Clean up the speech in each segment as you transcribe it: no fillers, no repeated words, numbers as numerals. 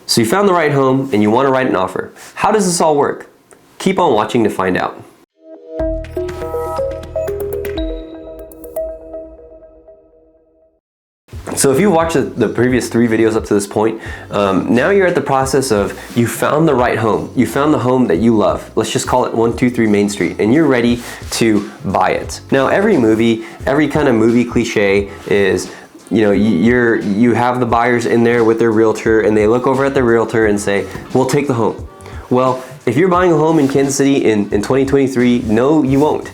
So you found the right home and you want to write an offer. How does this all work? Keep on watching to find out. So if you watched the previous 3 videos up to this point, now you're at the process of you found the right home. You found the home that you love. Let's just call it 123 Main Street, and you're ready to buy it. Now every kind of movie cliche is, you know, you have the buyers in there with their realtor and they look over at the realtor and say, we'll take the home. Well, if you're buying a home in Kansas City in 2023, no, you won't.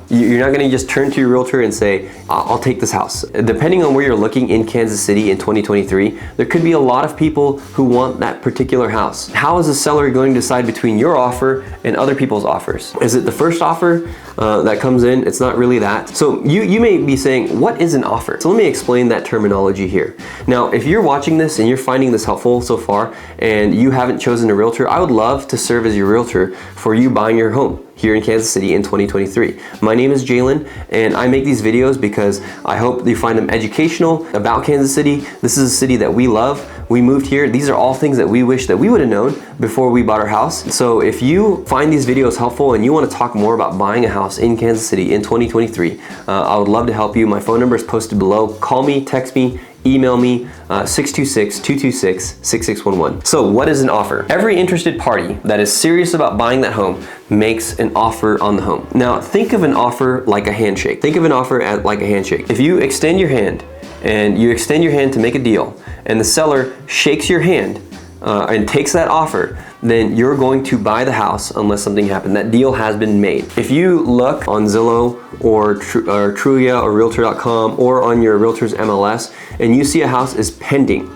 You're not gonna just turn to your realtor and say, I'll take this house. Depending on where you're looking in Kansas City in 2023, there could be a lot of people who want that particular house. How is the seller going to decide between your offer and other people's offers? Is it the first offer that comes in? It's not really that. So you may be saying, what is an offer? So let me explain that terminology here. Now, if you're watching this and you're finding this helpful so far and you haven't chosen a realtor, I would love to serve as your realtor for you buying your home here in Kansas City in 2023. My name is Jalen and I make these videos because I hope you find them educational about Kansas City. This is a city that we love. We moved here. These are all things that we wish that we would have known before we bought our house. So if you find these videos helpful and you want to talk more about buying a house in Kansas City in 2023, I would love to help you. My phone number is posted below. Call me, text me, email me, 626-226-6611. So what is an offer? Every interested party that is serious about buying that home makes an offer on the home. Now think of an offer like a handshake. Think of an offer like a handshake. If you extend your hand and you extend your hand to make a deal and the seller shakes your hand and takes that offer, then you're going to buy the house unless something happened. That deal has been made. If you look on Zillow or Trulia or Realtor.com or on your realtor's MLS and you see a house is pending,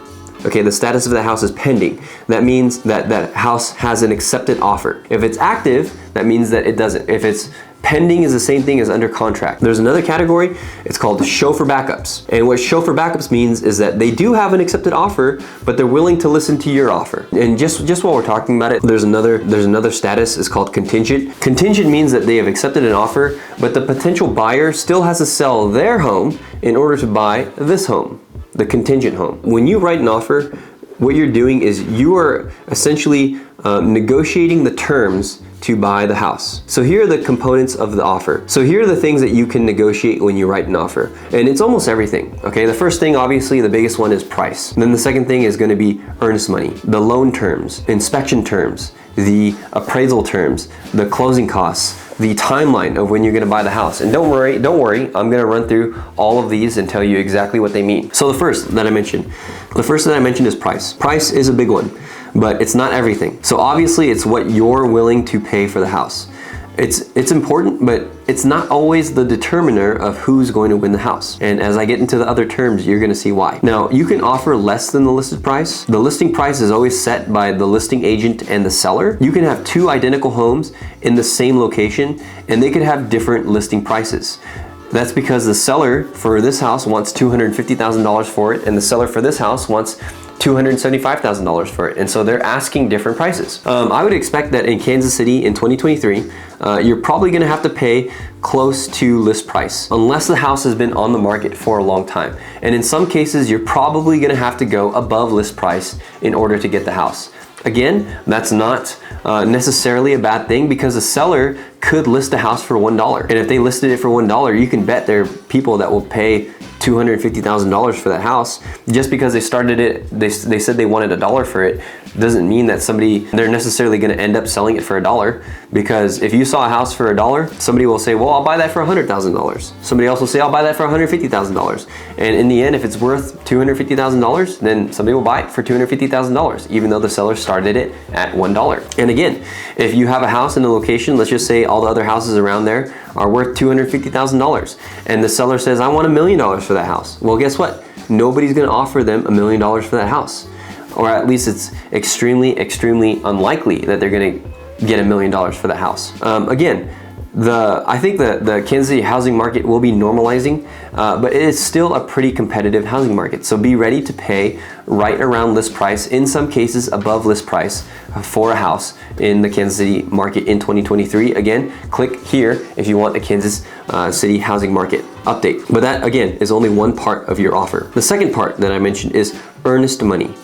okay, the status of the house is pending, that means that that house has an accepted offer. If it's active, that means that it doesn't. If it's pending is the same thing as under contract. There's another category, it's called show for backups. And what show for backups means is that they do have an accepted offer, but they're willing to listen to your offer. And just while we're talking about it, there's another status, it's called contingent. Contingent means that they have accepted an offer, but the potential buyer still has to sell their home in order to buy this home, the contingent home. When you write an offer, what you're doing is you are essentially negotiating the terms to buy the house. So here are the components of the offer. So here are the things that you can negotiate when you write an offer. And it's almost everything, okay? The first thing, obviously, the biggest one is price. And then the second thing is gonna be earnest money, the loan terms, inspection terms, the appraisal terms, the closing costs, the timeline of when you're gonna buy the house. And don't worry, I'm gonna run through all of these and tell you exactly what they mean. So the first that I mentioned is price. Price is a big one, but it's not everything. So obviously it's what you're willing to pay for the house. It's important, but it's not always the determiner of who's going to win the house. And as I get into the other terms, you're gonna see why. Now, you can offer less than the listed price. The listing price is always set by the listing agent and the seller. You can have 2 identical homes in the same location, and they could have different listing prices. That's because the seller for this house wants $250,000 for it, and the seller for this house wants $275,000 for it. And so they're asking different prices. I would expect that in Kansas City in 2023, you're probably gonna have to pay close to list price, unless the house has been on the market for a long time. And in some cases, you're probably gonna have to go above list price in order to get the house. Again, that's not necessarily a bad thing because the seller could list the house for $1. And if they listed it for $1, you can bet there are people that will pay $250,000 for that house. Just because they started it, they said they wanted $1 for it, doesn't mean that they're necessarily gonna end up selling it for $1, because if you saw a house for $1, somebody will say, well, I'll buy that for $100,000. Somebody else will say, I'll buy that for $150,000. And in the end, if it's worth $250,000, then somebody will buy it for $250,000, even though the seller started it at $1. And again, if you have a house in a location, let's just say all the other houses around there are worth $250,000, and the seller says, I want $1 million for that house. Well, guess what? Nobody's gonna offer them $1 million for that house. Or at least it's extremely, extremely unlikely that they're gonna get $1 million for that house. Again, I think the Kansas City housing market will be normalizing, but it is still a pretty competitive housing market. So be ready to pay right around list price, in some cases above list price, for a house in the Kansas City market in 2023. Again, click here if you want a Kansas City housing market update. But that, again, is only one part of your offer. The second part that I mentioned is earnest money.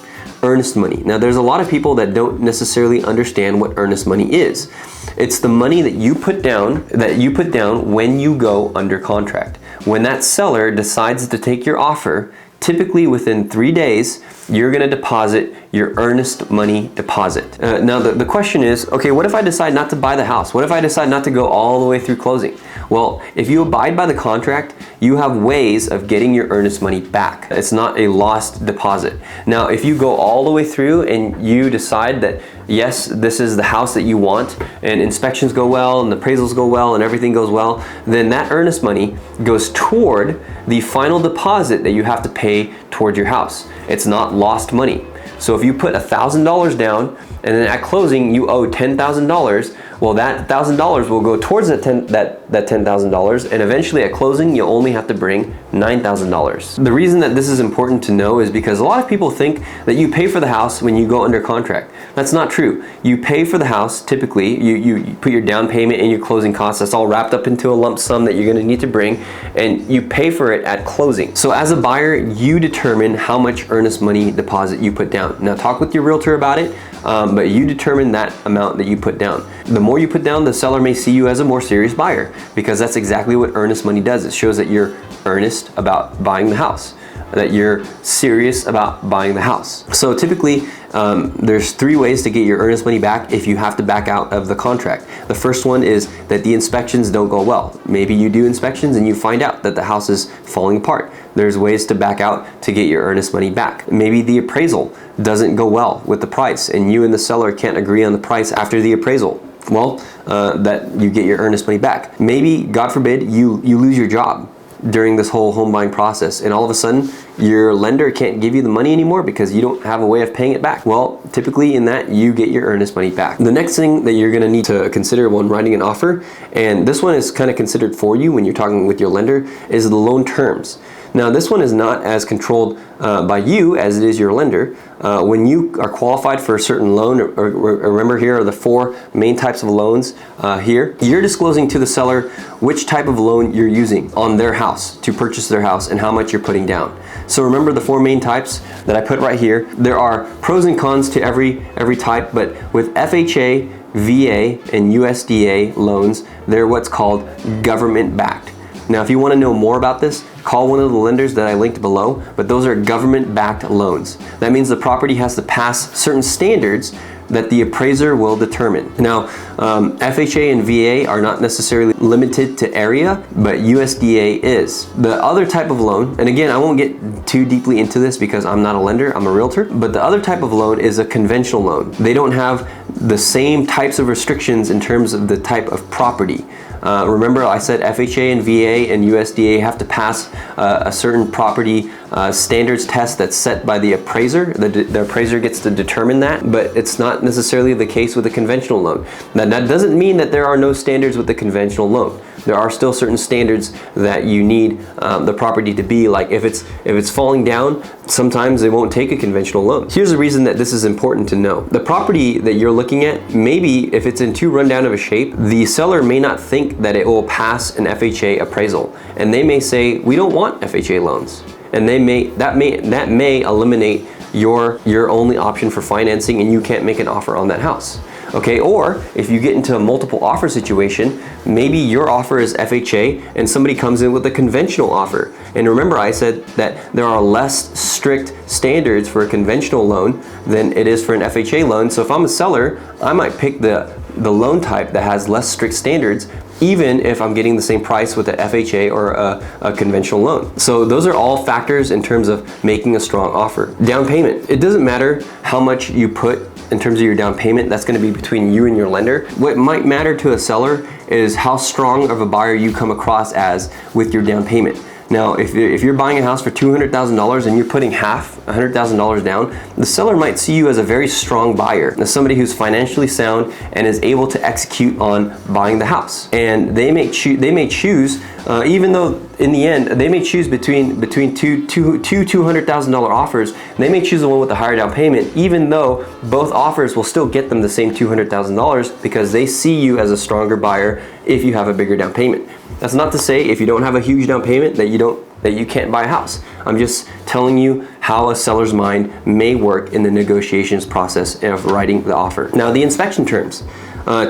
earnest money. Now there's a lot of people that don't necessarily understand what earnest money is. It's the money that you put down when you go under contract. When that seller decides to take your offer, typically within 3 days, you're gonna deposit your earnest money deposit. Now the question is, okay, what if I decide not to buy the house? What if I decide not to go all the way through closing? Well, if you abide by the contract, you have ways of getting your earnest money back. It's not a lost deposit. Now, if you go all the way through and you decide that, yes, this is the house that you want, and inspections go well, and the appraisals go well, and everything goes well, then that earnest money goes toward the final deposit that you have to pay toward your house. It's not lost money. So if you put $1,000 down and then at closing you owe $10,000, well, that $1,000 will go towards that $10,000, and eventually at closing you'll only have to bring $9,000. The reason that this is important to know is because a lot of people think that you pay for the house when you go under contract. That's not true. You pay for the house, typically, you put your down payment and your closing costs, that's all wrapped up into a lump sum that you're gonna need to bring, and you pay for it at closing. So as a buyer, you determine how much earnest money deposit you put down. Now talk with your realtor about it, but you determine that amount that you put down. The more you put down, the seller may see you as a more serious buyer, because that's exactly what earnest money does. It shows that you're earnest about buying the house, that you're serious about buying the house. So typically, there's 3 ways to get your earnest money back if you have to back out of the contract. The first one is that the inspections don't go well. Maybe you do inspections and you find out that the house is falling apart. There's ways to back out to get your earnest money back. Maybe the appraisal doesn't go well with the price and you and the seller can't agree on the price after the appraisal. Well, that you get your earnest money back. Maybe, God forbid, you lose your job during this whole home buying process, and all of a sudden your lender can't give you the money anymore because you don't have a way of paying it back. Well, typically in that, you get your earnest money back. The next thing that you're gonna need to consider when writing an offer, and this one is kind of considered for you when you're talking with your lender, is the loan terms. Now this one is not as controlled by you as it is your lender. When you are qualified for a certain loan, or remember here are the 4 main types of loans here, you're disclosing to the seller which type of loan you're using on their house to purchase their house and how much you're putting down. So remember the 4 main types that I put right here. There are pros and cons to every type, but with FHA, VA, and USDA loans, they're what's called government backed. Now, if you want to know more about this, call one of the lenders that I linked below, but those are government-backed loans. That means the property has to pass certain standards that the appraiser will determine. Now, FHA and VA are not necessarily limited to area, but USDA is. The other type of loan, and again, I won't get too deeply into this because I'm not a lender, I'm a realtor, but the other type of loan is a conventional loan. They don't have the same types of restrictions in terms of the type of property. Remember I said FHA and VA and USDA have to pass a certain property standards test that's set by the appraiser. The appraiser gets to determine that, but it's not necessarily the case with a conventional loan. Now that doesn't mean that there are no standards with the conventional loan. There are still certain standards that you need the property to be. Like if it's falling down, sometimes they won't take a conventional loan. Here's the reason that this is important to know. The property that you're looking at, maybe if it's in too rundown of a shape, the seller may not think that it will pass an FHA appraisal, and they may say, we don't want FHA loans, and that may eliminate your only option for financing, and you can't make an offer on that house. Okay, or if you get into a multiple offer situation, maybe your offer is FHA and somebody comes in with a conventional offer. And remember I said that there are less strict standards for a conventional loan than it is for an FHA loan. So if I'm a seller, I might pick the loan type that has less strict standards, even if I'm getting the same price with an FHA or a conventional loan. So those are all factors in terms of making a strong offer. Down payment. It doesn't matter how much you put in terms of your down payment. That's going to be between you and your lender. What might matter to a seller is how strong of a buyer you come across as with your down payment. Now, if you're buying a house for $200,000 and you're putting half, $100,000 down, the seller might see you as a very strong buyer, as somebody who's financially sound and is able to execute on buying the house. And they may choose, even though in the end they may choose between two $200,000 offers, they may choose the one with the higher down payment, even though both offers will still get them the same $200,000 because they see you as a stronger buyer if you have a bigger down payment. That's not to say if you don't have a huge down payment that you don't that you can't buy a house. I'm just telling you how a seller's mind may work in the negotiations process of writing the offer. Now, the inspection terms.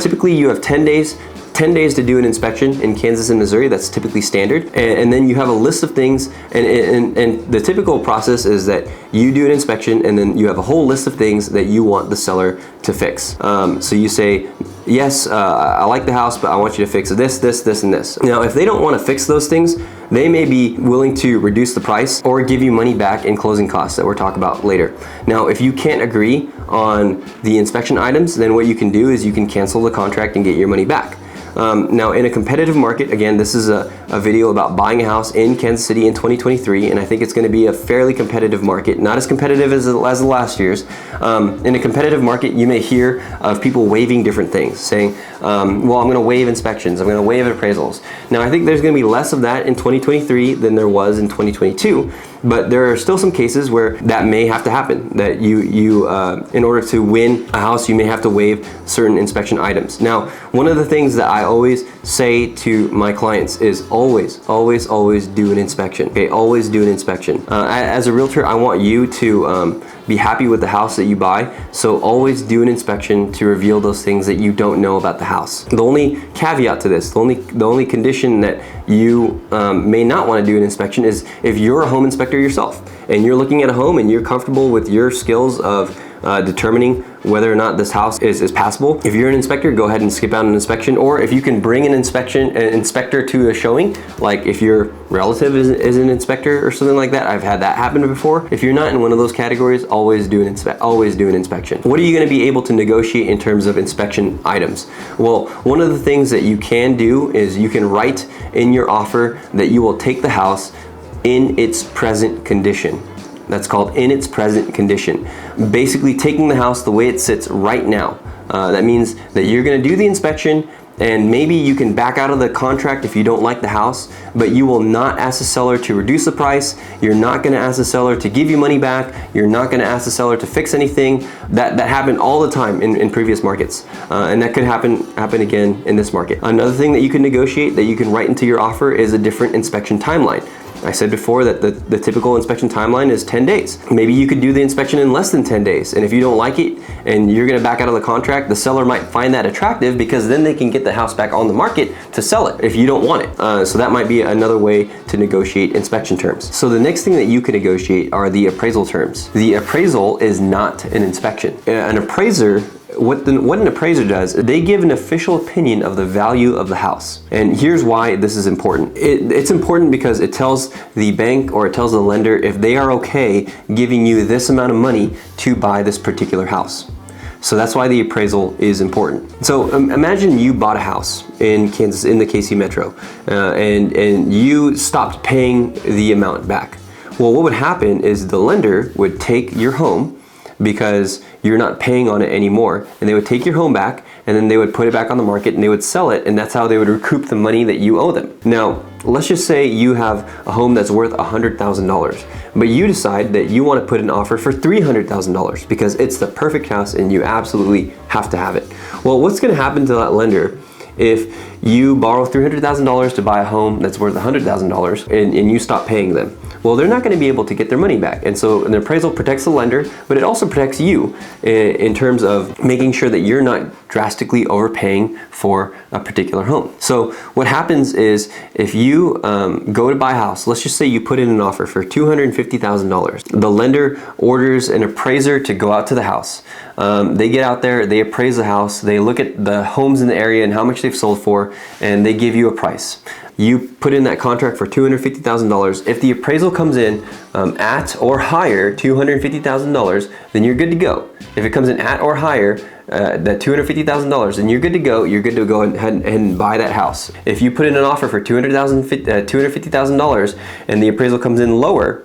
Typically you have 10 days to do an inspection in Kansas and Missouri. That's typically standard. And then you have a list of things, and the typical process is that you do an inspection and then you have a whole list of things that you want the seller to fix. So you say, yes, I like the house, but I want you to fix this, this, this, and this. Now, if they don't want to fix those things, they may be willing to reduce the price or give you money back in closing costs that we'll talk about later. Now, if you can't agree on the inspection items, then what you can do is you can cancel the contract and get your money back. Now, in a competitive market, again, this is a video about buying a house in Kansas City in 2023, and I think it's going to be a fairly competitive market, not as competitive as the last year's. In a competitive market, you may hear of people waiving different things, saying, well, I'm going to waive inspections, I'm going to waive appraisals. Now, I think there's going to be less of that in 2023 than there was in 2022, but there are still some cases where that may have to happen, that you in order to win a house, you may have to waive certain inspection items. Now, one of the things that I always say to my clients is always do an inspection. Okay, always do an inspection. As a realtor, I want you to be happy with the house that you buy, so always do an inspection to reveal those things that you don't know about the house. The only caveat to this, the only condition that you may not want to do an inspection is if you're a home inspector yourself and you're looking at a home and you're comfortable with your skills of determining whether or not this house is passable. If you're an inspector, go ahead and skip out an inspection, or if you can bring an inspector to a showing, like if your relative is an inspector or something like that. I've had that happen before. If you're not in one of those categories, always do an inspection. What are you going to be able to negotiate in terms of inspection items? Well, one of the things that you can do is you can write in your offer that you will take the house in its present condition. That's called in its present condition. Basically taking the house the way it sits right now. That means that you're going to do the inspection, and maybe you can back out of the contract if you don't like the house, but you will not ask the seller to reduce the price. You're not going to ask the seller to give you money back. You're not going to ask the seller to fix anything. That happened all the time in previous markets, and that could happen again in this market. Another thing that you can negotiate, that you can write into your offer, is a different inspection timeline. I said before that the typical inspection timeline is 10 days. Maybe you could do the inspection in less than 10 days. And if you don't like it and you're gonna back out of the contract, the seller might find that attractive because then they can get the house back on the market to sell it if you don't want it. So that might be another way to negotiate inspection terms. So the next thing that you can negotiate are the appraisal terms. The appraisal is not an inspection. An appraiser, what an appraiser does, they give an official opinion of the value of the house. And here's why this is important. It's important because it tells the bank or it tells the lender if they are okay giving you this amount of money to buy this particular house. So that's why the appraisal is important. So imagine you bought a house in Kansas, in the KC Metro, and you stopped paying the amount back. Well, what would happen is the lender would take your home, because you're not paying on it anymore, and they would take your home back and then they would put it back on the market and they would sell it, and that's how they would recoup the money that you owe them. Now, let's just say you have a home that's worth $100,000, but you decide that you want to put an offer for $300,000 because it's the perfect house and you absolutely have to have it. Well, what's going to happen to that lender if you borrow $300,000 to buy a home that's worth $100,000 and you stop paying them? Well, they're not going to be able to get their money back. And so an appraisal protects the lender, but it also protects you in terms of making sure that you're not drastically overpaying for a particular home. So what happens is if you go to buy a house, let's just say you put in an offer for $250,000. The lender orders an appraiser to go out to the house. They get out there, they appraise the house, they look at the homes in the area and how much they've sold for, and they give you a price. You put in that contract for $250,000. If the appraisal comes in at or higher $250,000, then you're good to go. If it comes in at or higher that $250,000, then you're good to go. You're good to go ahead and buy that house. If you put in an offer for $250,000 and the appraisal comes in lower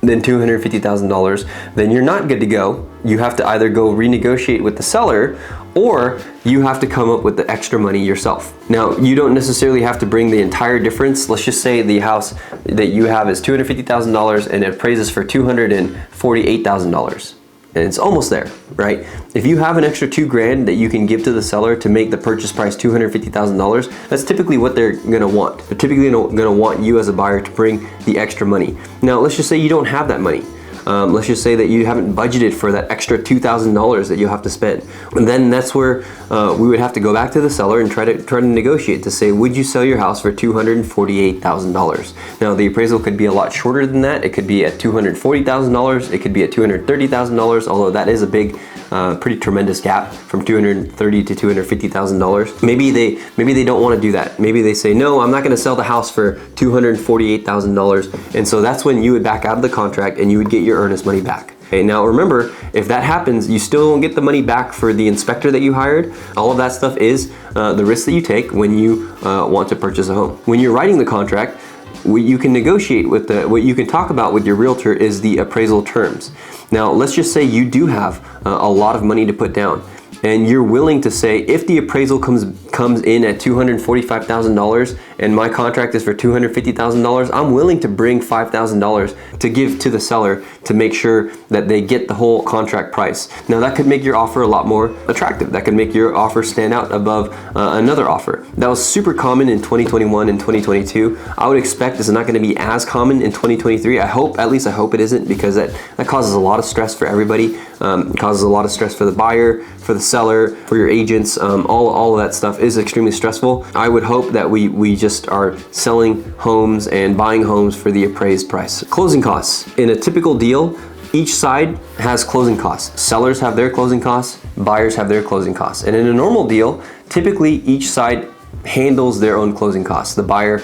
than $250,000, then you're not good to go. You have to either go renegotiate with the seller, or you have to come up with the extra money yourself. Now, you don't necessarily have to bring the entire difference. Let's just say the house that you have is $250,000 and it appraises for $248,000. and it's almost there, right? If you have an extra $2,000 that you can give to the seller to make the purchase price $250,000, that's typically what they're gonna want. They're typically gonna want you as a buyer to bring the extra money. Now, let's just say you don't have that money. Let's just say that you haven't budgeted for that extra $2,000 that you'll have to spend. And then that's where we would have to go back to the seller and try to negotiate to say, would you sell your house for $248,000? Now, the appraisal could be a lot shorter than that. It could be at $240,000. It could be at $230,000, although that is a big, pretty tremendous gap from $230,000 to $250,000. Maybe they don't want to do that. Maybe they say, no, I'm not going to sell the house for $248,000. And so that's when you would back out of the contract and you would get your earnest money back. Okay, now remember, if that happens, you still won't get the money back for the inspector that you hired. All of that stuff is the risk that you take when you want to purchase a home. When you're writing the contract, what you can negotiate with what you can talk about with your realtor is the appraisal terms. Now, let's just say you do have a lot of money to put down, and you're willing to say, if the appraisal comes in at $245,000 and my contract is for $250,000, I'm willing to bring $5,000 to give to the seller to make sure that they get the whole contract price. Now, that could make your offer a lot more attractive. That could make your offer stand out above another offer. That was super common in 2021 and 2022. I would expect it's not going to be as common in 2023. At least I hope it isn't, because that causes a lot of stress for everybody. It causes a lot of stress for the buyer, for the seller, for your agents. All of that stuff is extremely stressful. I would hope that we just are selling homes and buying homes for the appraised price. Closing costs. In a typical deal, each side has closing costs. Sellers have their closing costs, buyers have their closing costs. And in a normal deal, typically each side handles their own closing costs. The buyer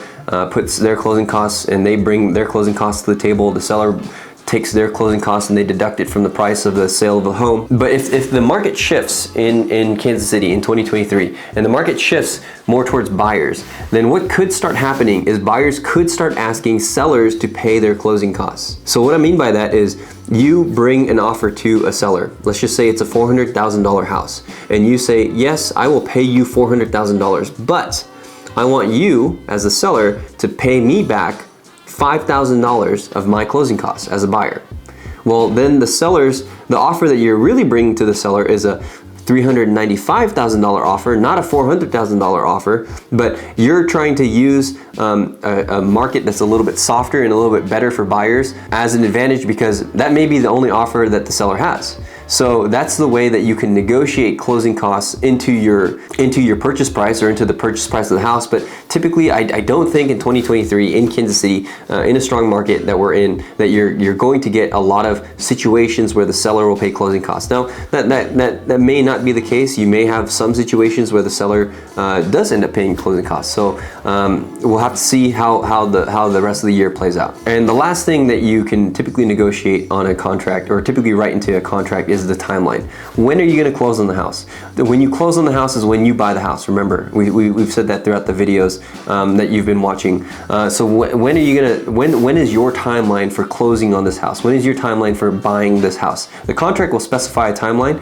puts their closing costs and they bring their closing costs to the table. The seller takes their closing costs and they deduct it from the price of the sale of the home. But if the market shifts in Kansas City in 2023 and the market shifts more towards buyers, then what could start happening is buyers could start asking sellers to pay their closing costs. So what I mean by that is, you bring an offer to a seller. Let's just say it's a $400,000 house, and you say, yes, I will pay you $400,000, but I want you as a seller to pay me back $5,000 of my closing costs as a buyer. Well, then the offer that you're really bringing to the seller is a $395,000 offer, not a $400,000 offer, but you're trying to use a market that's a little bit softer and a little bit better for buyers as an advantage, because that may be the only offer that the seller has. So that's the way that you can negotiate closing costs into your purchase price or into the purchase price of the house. But typically, I don't think in 2023 in Kansas City, in a strong market that we're in, that you're going to get a lot of situations where the seller will pay closing costs. Now, that may not be the case. You may have some situations where the seller does end up paying closing costs. So we'll have to see how the rest of the year plays out. And the last thing that you can typically negotiate on a contract, or typically write into a contract, is the timeline. When are you going to close on the house? When you close on the house is when you buy the house. Remember, we've said that throughout the videos that you've been watching. So when is your timeline for closing on this house? When is your timeline for buying this house? The contract will specify a timeline.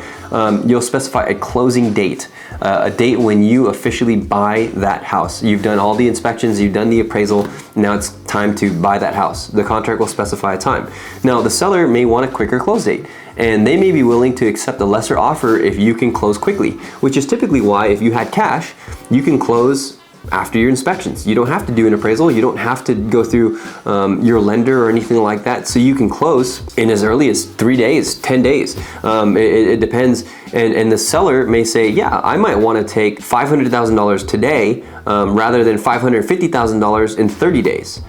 You'll specify a closing date, a date when you officially buy that house. You've done all the inspections, you've done the appraisal, now it's time to buy that house. The contract will specify a time. Now, the seller may want a quicker close date, and they may be willing to accept a lesser offer if you can close quickly, which is typically why, if you had cash, you can close after your inspections. You don't have to do an appraisal. You don't have to go through your lender or anything like that. So you can close in as early as 3 days, 10 days. It depends. And the seller may say, yeah, I might want to take $500,000 today rather than $550,000 in 30 days.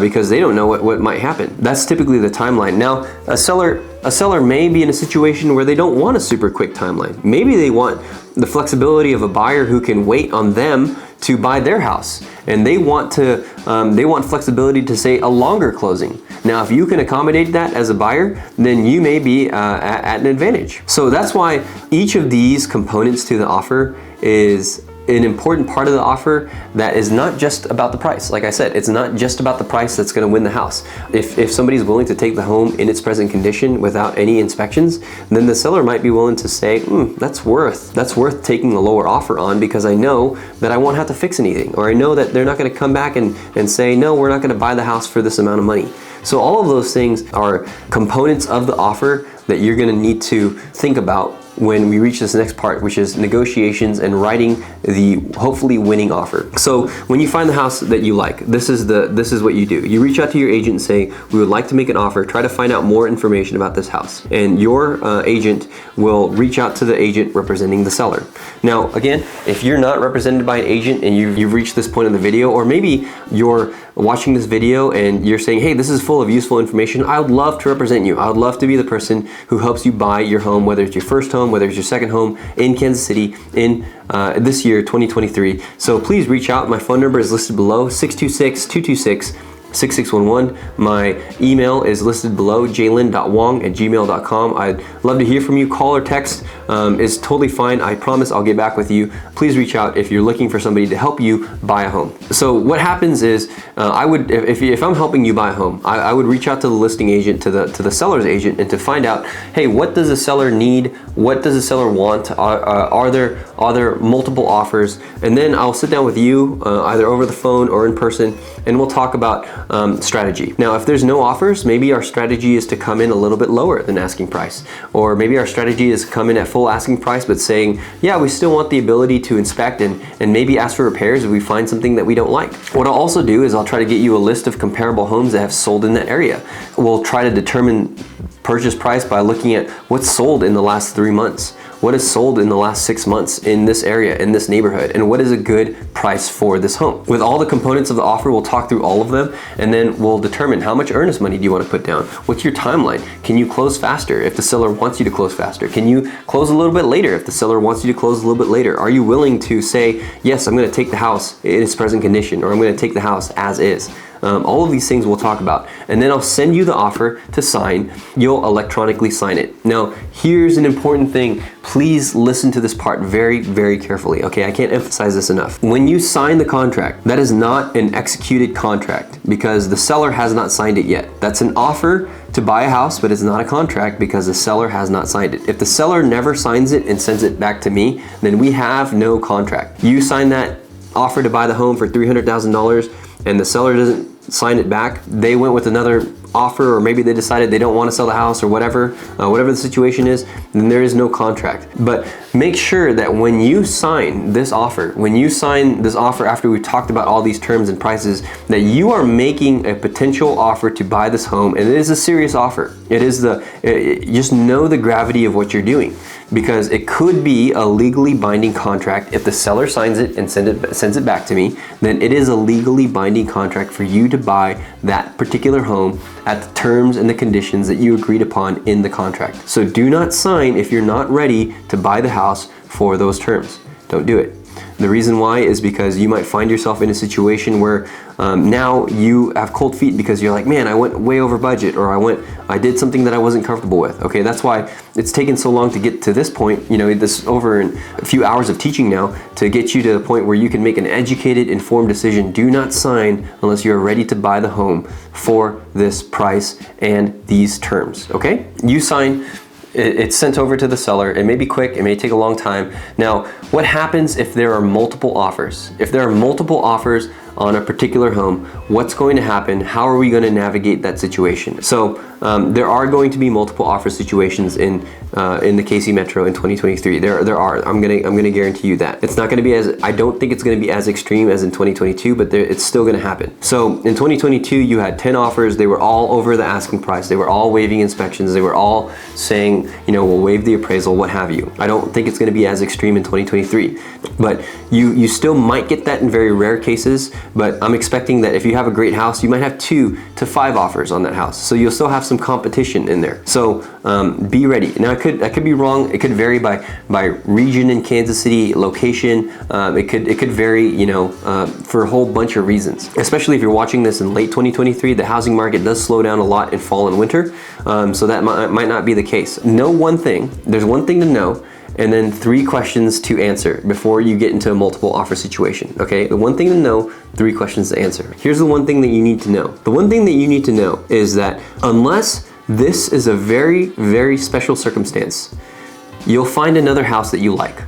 Because they don't know what might happen. That's typically the timeline. Now, a seller may be in a situation where they don't want a super quick timeline. Maybe they want the flexibility of a buyer who can wait on them to buy their house, and they want flexibility to, say, a longer closing. Now, if you can accommodate that as a buyer, then you may be at an advantage. So that's why each of these components to the offer is an important part of the offer that is not just about the price. Like I said, it's not just about the price that's going to win the house. If somebody's willing to take the home in its present condition without any inspections, then the seller might be willing to say, that's worth taking a lower offer on, because I know that I won't have to fix anything, or I know that they're not going to come back and say, no, we're not going to buy the house for this amount of money. So all of those things are components of the offer that you're gonna need to think about when we reach this next part, which is negotiations and writing the hopefully winning offer. So when you find the house that you like, this is what you do. You reach out to your agent and say, we would like to make an offer, try to find out more information about this house. And your agent will reach out to the agent representing the seller. Now, again, if you're not represented by an agent and you've reached this point in the video, or maybe you're watching this video and you're saying, hey, this is full of useful information, I would love to represent you. I would love to be the person who helps you buy your home, whether it's your first home, whether it's your second home in Kansas City in this year, 2023. So please reach out. My phone number is listed below, 626-226-6611. My email is listed below, jlin.wong@gmail.com. I'd love to hear from you. Call or text is totally fine. I promise I'll get back with you. Please reach out if you're looking for somebody to help you buy a home. So what happens is, if I'm helping you buy a home, I would reach out to the listing agent, to the seller's agent, and to find out, hey, what does the seller need? What does the seller want? Are there multiple offers? And then I'll sit down with you, either over the phone or in person, and we'll talk about strategy. Now, if there's no offers, maybe our strategy is to come in a little bit lower than asking price. Or maybe our strategy is to come in at full asking price, but saying, yeah, we still want the ability to inspect and maybe ask for repairs if we find something that we don't like. What I'll also do is I'll try to get you a list of comparable homes that have sold in that area. We'll try to determine purchase price by looking at what's sold in the last 3 months. What is sold in the last 6 months in this area, in this neighborhood, and what is a good price for this home. With all the components of the offer, we'll talk through all of them, and then we'll determine how much earnest money do you want to put down? What's your timeline? Can you close faster if the seller wants you to close faster? Can you close a little bit later if the seller wants you to close a little bit later? Are you willing to say, yes, I'm going to take the house in its present condition, or I'm going to take the house as is? All of these things we'll talk about, and then I'll send you the offer to sign. You'll electronically sign it. Now, here's an important thing. Please listen to this part very, very carefully, okay? I can't emphasize this enough. When you sign the contract, that is not an executed contract because the seller has not signed it yet. That's an offer to buy a house, but it's not a contract because the seller has not signed it. If the seller never signs it and sends it back to me, then we have no contract. You sign that offer to buy the home for $300,000 and the seller doesn't sign it back, they went with another offer, or maybe they decided they don't want to sell the house, or whatever the situation is, then there is no contract. But make sure that when you sign this offer, after we've talked about all these terms and prices, that you are making a potential offer to buy this home, and it is a serious offer. Just know the gravity of what you're doing, because it could be a legally binding contract. If the seller signs it and sends it back to me, then it is a legally binding contract for you to buy that particular home at the terms and the conditions that you agreed upon in the contract. So do not sign if you're not ready to buy the house for those terms. Don't do it. The reason why is because you might find yourself in a situation where now you have cold feet because you're like, man, I went way over budget, or I did something that I wasn't comfortable with. Okay, that's why it's taken so long to get to this point. You know, this over in a few hours of teaching now to get you to the point where you can make an educated, informed decision. Do not sign unless you're ready to buy the home for this price and these terms. Okay, you sign. It's sent over to the seller. It may be quick, it may take a long time. Now, what happens if there are multiple offers? If there are multiple offers on a particular home, what's going to happen? How are we going to navigate that situation? So there are going to be multiple offer situations in the KC Metro in 2023. There are. I'm gonna guarantee you that. It's not going to be I don't think it's going to be as extreme as in 2022, but it's still going to happen. So in 2022, you had 10 offers. They were all over the asking price. They were all waiving inspections. They were all saying, we'll waive the appraisal, what have you. I don't think it's going to be as extreme in 2023, but you still might get that in very rare cases. But I'm expecting that if you have a great house, you might have 2 to 5 offers on that house. So you'll still have some competition in there. So be ready. Now I could be wrong. It could vary by region in Kansas City, location. It could vary, for a whole bunch of reasons. Especially if you're watching this in late 2023, the housing market does slow down a lot in fall and winter. So that might not be the case. Know one thing. There's one thing to know, and then 3 questions to answer before you get into a multiple offer situation, okay? The one thing to know, 3 questions to answer. Here's the one thing that you need to know. The one thing that you need to know is that unless this is a very, very special circumstance, you'll find another house that you like.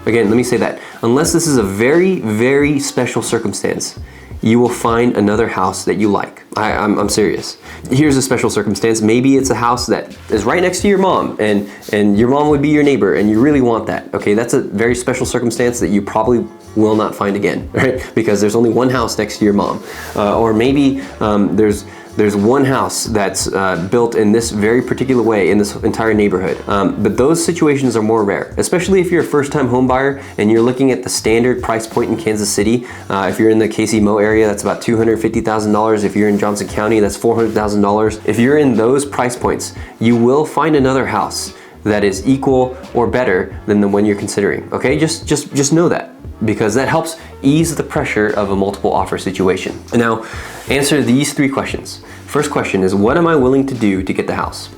Again, let me say that. Unless this is a very, very special circumstance, you will find another house that you like. I'm serious. Here's a special circumstance. Maybe it's a house that is right next to your mom, and your mom would be your neighbor, and you really want that. Okay, that's a very special circumstance that you probably will not find again, right? Because there's only one house next to your mom. Or maybe there's one house that's built in this very particular way in this entire neighborhood. But those situations are more rare, especially if you're a first-time home buyer and you're looking at the standard price point in Kansas City. If you're in the KC-Mo area, that's about $250,000. If you're in Johnson County, that's $400,000. If you're in those price points, you will find another house that is equal or better than the one you're considering. Okay, just know that, because that helps ease the pressure of a multiple offer situation. Now, answer these 3 questions. First question is, what am I willing to do to get the house?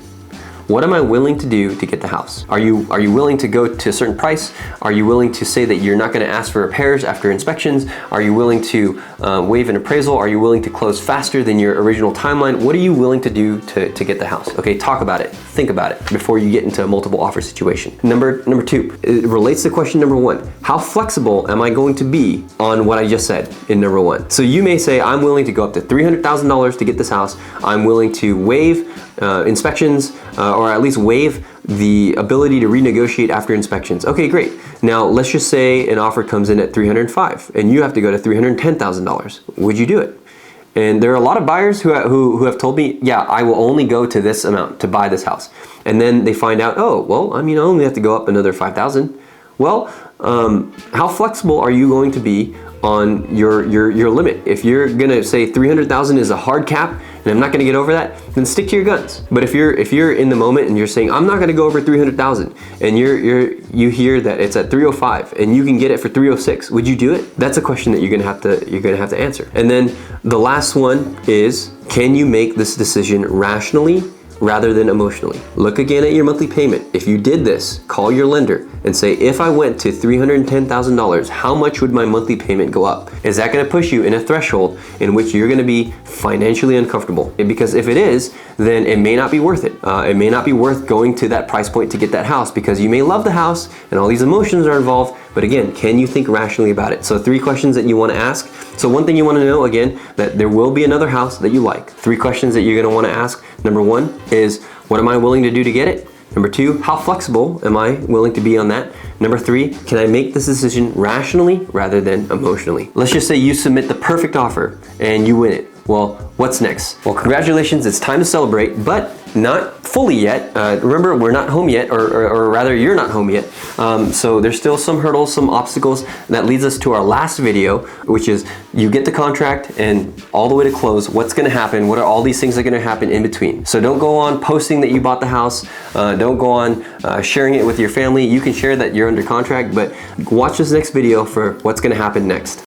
What am I willing to do to get the house? Are you willing to go to a certain price? Are you willing to say that you're not going to ask for repairs after inspections? Are you willing to waive an appraisal? Are you willing to close faster than your original timeline? What are you willing to do to get the house? Okay, talk about it. Think about it before you get into a multiple offer situation. Number 2, it relates to question number 1. How flexible am I going to be on what I just said in number 1? So you may say, I'm willing to go up to $300,000 to get this house. I'm willing to waive inspections, or at least waive the ability to renegotiate after inspections. Okay, great. Now let's just say an offer comes in at $305,000 and you have to go to $310,000. Would you do it? And there are a lot of buyers who have told me, yeah, I will only go to this amount to buy this house. And then they find out, oh, well, I only have to go up another $5,000. Well, how flexible are you going to be on your limit? If you're gonna say $300,000 is a hard cap and I'm not gonna get over that, then stick to your guns. But if you're in the moment and you're saying, I'm not gonna go over $300,000, and you hear that it's at $305,000 and you can get it for $306,000, would you do it? That's a question that you're gonna have to answer. And then the last one is, can you make this decision rationally rather than emotionally? Look again at your monthly payment. If you did this, call your lender and say, if I went to $310,000, how much would my monthly payment go up? Is that gonna push you in a threshold in which you're gonna be financially uncomfortable? Because if it is, then it may not be worth it. It may not be worth going to that price point to get that house, because you may love the house and all these emotions are involved, but again, can you think rationally about it? So 3 questions that you wanna ask. So one thing you wanna know, again, that there will be another house that you like. 3 questions that you're gonna wanna ask. Number 1 is, what am I willing to do to get it? Number 2, how flexible am I willing to be on that? Number 3, can I make this decision rationally rather than emotionally? Let's just say you submit the perfect offer and you win it. Well, what's next? Well, congratulations, it's time to celebrate, but not fully yet. Remember, we're not home yet, or rather you're not home yet. So there's still some hurdles, some obstacles. That leads us to our last video, which is you get the contract and all the way to close, what's gonna happen? What are all these things that are gonna happen in between? So don't go on posting that you bought the house. Don't go on sharing it with your family. You can share that you're under contract, but watch this next video for what's gonna happen next.